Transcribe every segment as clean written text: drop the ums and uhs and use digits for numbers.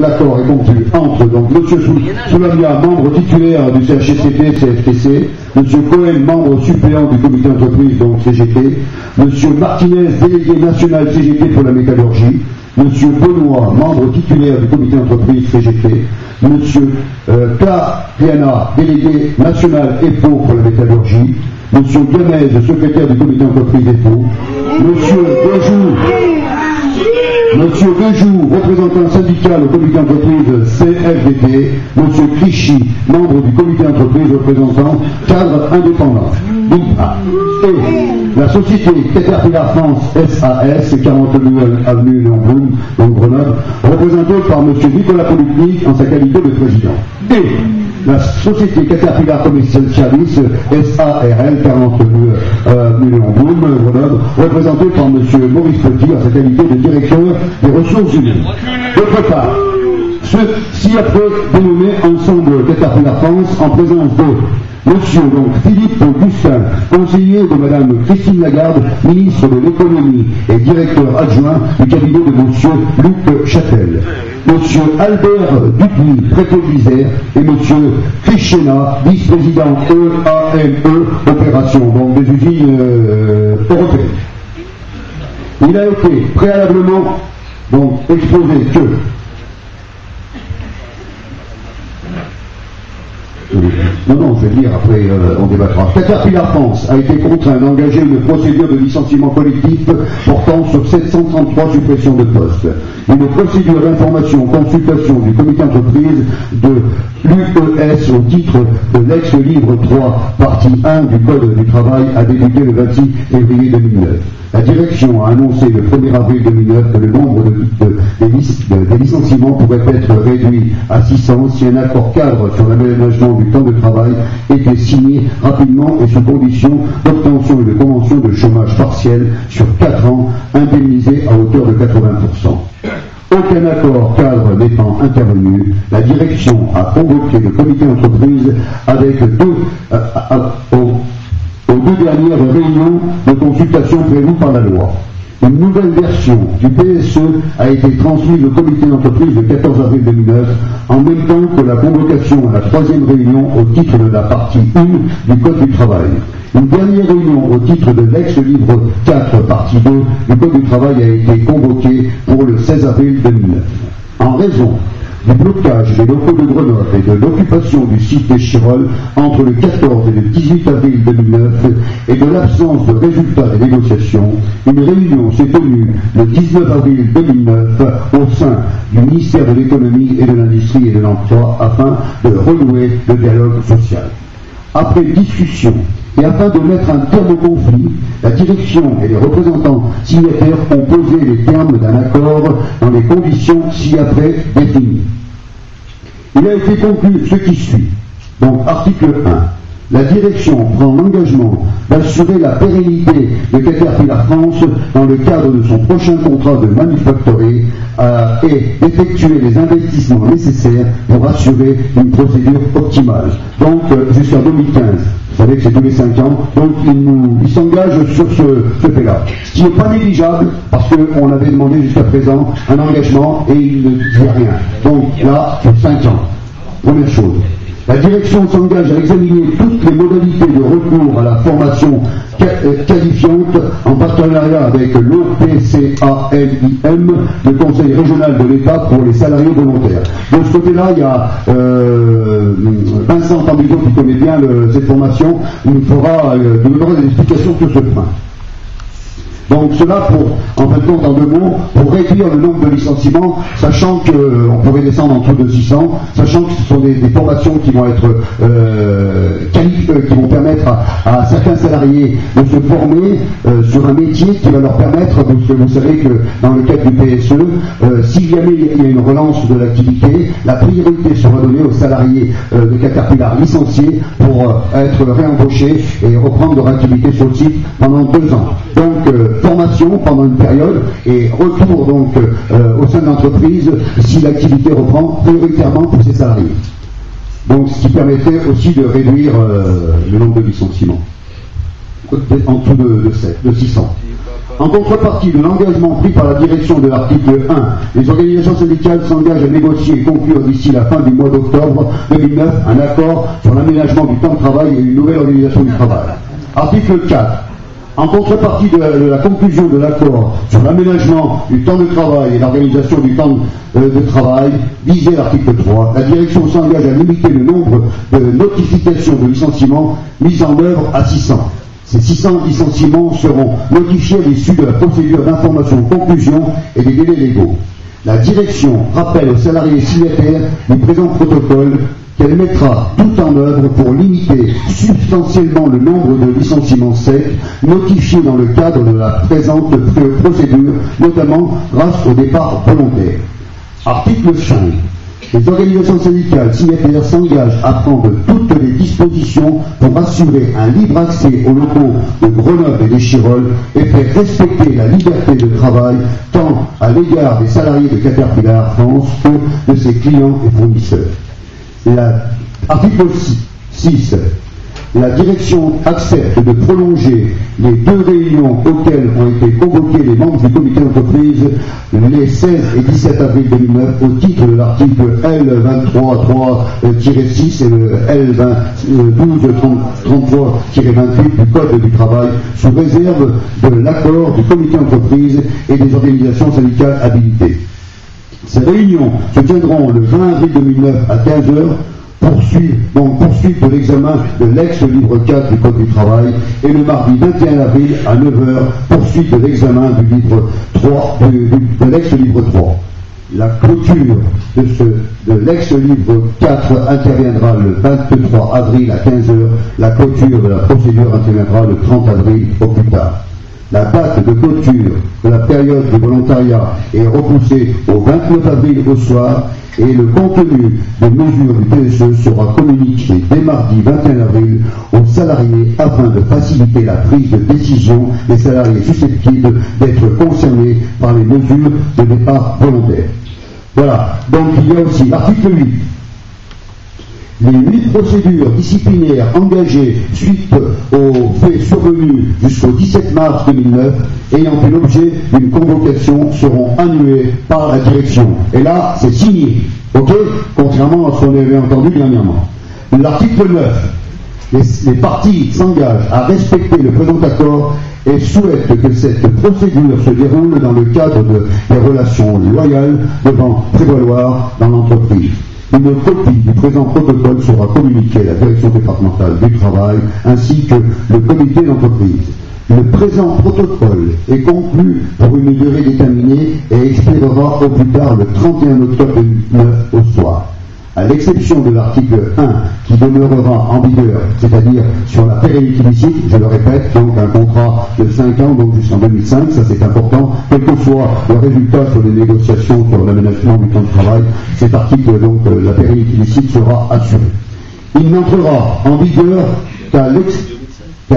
l'accord est conclu entre donc M. Soulamia, membre titulaire du CHSCT-CFTC, M. Cohen, membre suppléant du comité d'entreprise, donc CGT, M. Martinez, délégué national CGT pour la métallurgie, M. Benoît, membre titulaire du comité d'entreprise CGT, M. Clariana, délégué national EPO pour la métallurgie, M. Gamez, secrétaire du comité d'entreprise EPO, M. Gejou, représentant syndical au comité d'entreprise CFDT, M. Clichy, membre du comité d'entreprise représentant cadre indépendant. Et la société Caterpillar France SAS, 42 avenue Léon Blum, dans Grenoble, représentée par M. Nicolas Politnik en sa qualité de président. Et la société Caterpillar Commercial Service SARL, 42 avenue Léon Blum, Grenoble, représentée par M. Maurice Petit en sa qualité de directeur des ressources humaines. D'autre part, ci-après dénommé ensemble Caterpillar France en présence de Monsieur donc Philippe Augustin, conseiller de Madame Christine Lagarde, ministre de l'économie et directeur adjoint du cabinet de Monsieur Luc Châtel, Monsieur Albert Dupny, préfet de l'Isère, et Monsieur Krichena, vice-président EAME Opération, donc des usines européennes. Il a été préalablement donc exposé que non, je vais dire, après on débattra. Caterpillar France a été contraint d'engager une procédure de licenciement collectif portant sur 733 suppressions de postes. Une procédure d'information, consultation du comité d'entreprise de l'UES au titre de l'ex-livre 3, partie 1 du Code du travail a débuté le 26 février 2009. La direction a annoncé le 1er avril 2009 que le nombre des licenciements pourrait être réduit à 600 si un accord cadre sur l'aménagement du temps de travail était signé rapidement et sous condition d'obtention d'une convention de chômage partiel sur 4 ans, indemnisée à hauteur de 80%. Aucun accord cadre n'étant intervenu, la direction a convoqué le comité d'entreprise avec aux deux dernières réunions de consultation prévues par la loi. Une nouvelle version du PSE a été transmise au comité d'entreprise le 14 avril 2009, en même temps que la convocation à la 3e réunion au titre de la partie 1 du Code du travail. Une dernière réunion au titre de l'ex-livre 4, partie 2 du Code du travail a été convoquée pour le 16 avril 2009. En raison du blocage des locaux de Grenoble et de l'occupation du site des Chirolles entre le 14 et le 18 avril 2009 et de l'absence de résultats des négociations, une réunion s'est tenue le 19 avril 2009 au sein du ministère de l'économie et de l'industrie et de l'emploi afin de renouer le dialogue social. Après discussion et afin de mettre un terme au conflit, la direction et les représentants signataires ont posé les termes d'un accord dans les conditions ci-après définies. Il a été conclu ce qui suit. Donc, article 1. La direction prend l'engagement d'assurer la pérennité de Caterpillar France dans le cadre de son prochain contrat de manufacturier et d'effectuer les investissements nécessaires pour assurer une procédure optimale. Donc, jusqu'en 2015. Vous savez que c'est tous les 5 ans, donc il s'engage sur ce fait-là. Ce qui n'est pas négligeable, parce qu'on avait demandé jusqu'à présent un engagement et il ne dit rien. Donc là, c'est 5 ans. Première chose. La direction s'engage à examiner toutes les modalités de recours à la formation qualifiante en partenariat avec l'OPCALIM, le Conseil régional de l'État pour les salariés volontaires. De ce côté-là, il y a Vincent Tambizot qui connaît bien cette formation, il nous donnera des explications sur ce point. Donc cela en fin de compte, en 2 mots, pour réduire le nombre de licenciements, sachant qu'on pourrait descendre en dessous de 600, sachant que ce sont des formations qui vont être qui vont permettre à certains salariés de se former sur un métier qui va leur permettre, parce que vous savez que dans le cadre du PSE, si jamais il y a une relance de l'activité, la priorité sera donnée aux salariés de Caterpillar licenciés pour être réembauchés et reprendre leur activité sur le site pendant 2 ans. Donc formation pendant une période et retour donc au sein de l'entreprise si l'activité reprend prioritairement pour ses salariés. Donc ce qui permettait aussi de réduire le nombre de licenciements en dessous de 600. En contrepartie de l'engagement pris par la direction de l'article 1, les organisations syndicales s'engagent à négocier et conclure d'ici la fin du mois d'octobre 2009 un accord sur l'aménagement du temps de travail et une nouvelle organisation du travail. Article 4. En contrepartie de la conclusion de l'accord sur l'aménagement du temps de travail et l'organisation du temps de travail, visé à l'article 3, la direction s'engage à limiter le nombre de notifications de licenciements mises en œuvre à 600. Ces 600 licenciements seront notifiés à l'issue de la procédure d'information-conclusion et des délais légaux. La direction rappelle aux salariés signataires du présent protocole qu'elle mettra tout en œuvre pour limiter substantiellement le nombre de licenciements secs notifiés dans le cadre de la présente procédure, notamment grâce au départ volontaire. Article 5. Les organisations syndicales signataires s'engagent à prendre toutes les dispositions pour assurer un libre accès aux locaux de Grenoble et d'Échirolles et faire respecter la liberté de travail tant à l'égard des salariés de Caterpillar France que de ses clients et fournisseurs. Article 6. La direction accepte de prolonger les 2 réunions auxquelles ont été convoqués les membres du comité d'entreprise les 16 et 17 avril 2009 au titre de l'article L23.3-6 et le L12.33-28 du Code du travail sous réserve de l'accord du comité d'entreprise et des organisations syndicales habilitées. Ces réunions se tiendront le 20 avril 2009 à 15h, poursuite de l'examen de l'ex-livre 4 du Code du travail, et le mardi 21 avril à 9h, poursuite de l'examen du livre 3, de l'ex-livre 3. La clôture de l'ex-livre 4 interviendra le 23 avril à 15h, la clôture de la procédure interviendra le 30 avril au plus tard. La date de clôture de la période du volontariat est repoussée au 29 avril au soir et le contenu des mesures du PSE sera communiqué dès mardi 21 avril aux salariés afin de faciliter la prise de décision des salariés susceptibles d'être concernés par les mesures de départ volontaire. Voilà, donc il y a aussi l'article 8. Les 8 procédures disciplinaires engagées suite aux faits survenus jusqu'au 17 mars 2009 ayant fait l'objet d'une convocation seront annulées par la direction. Et là, c'est signé, ok, contrairement à ce qu'on avait entendu dernièrement. L'article 9. Les parties s'engagent à respecter le présent accord et souhaitent que cette procédure se déroule dans le cadre des relations loyales devant prévaloir dans l'entreprise. Une copie du présent protocole sera communiquée à la direction départementale du travail ainsi que le comité d'entreprise. Le présent protocole est conclu pour une durée déterminée et expirera au plus tard le 31 octobre 2009 au soir. À l'exception de l'article 1 qui demeurera en vigueur, c'est-à-dire sur la pérennité licite, je le répète, donc un contrat de 5 ans, donc jusqu'en 2005, ça c'est important, quel que soit le résultat sur les négociations sur l'aménagement du temps de travail, cet article, donc la pérennité licite sera assurée. Il n'entrera en vigueur qu'à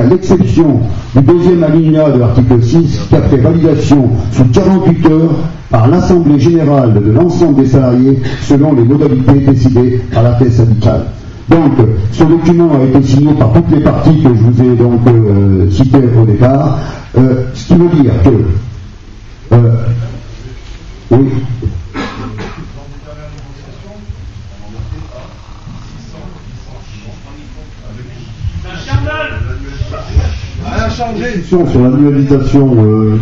l'exception du deuxième alinéa de l'article 6, qu'après validation sous 48 heures par l'Assemblée générale de l'ensemble des salariés selon les modalités décidées par la caisse syndicale. Donc, ce document a été signé par toutes les parties que je vous ai donc citées au départ, ce qui veut dire que oui. Rien changé. Sur l'annualisation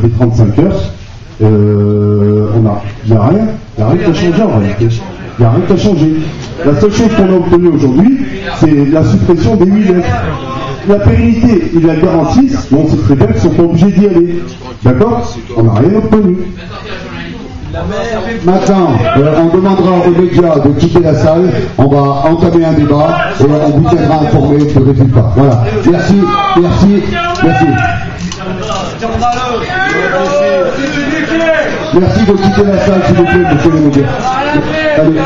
des 35 heures, il n'y a rien qui a changé en réalité. Il n'y a rien qui a changé. La seule chose qu'on a obtenue aujourd'hui, c'est la suppression des 8 lettres. La pérennité, ils la garantissent, mais on sait très bien qu'ils ne sont pas obligés d'y aller. D'accord? On n'a rien obtenu. Maintenant, on demandera aux médias de quitter la salle, on va entamer un débat et on vous tiendra informé du résultat. Voilà. Merci. Merci de quitter la salle, s'il vous plaît, monsieur le média. Allez.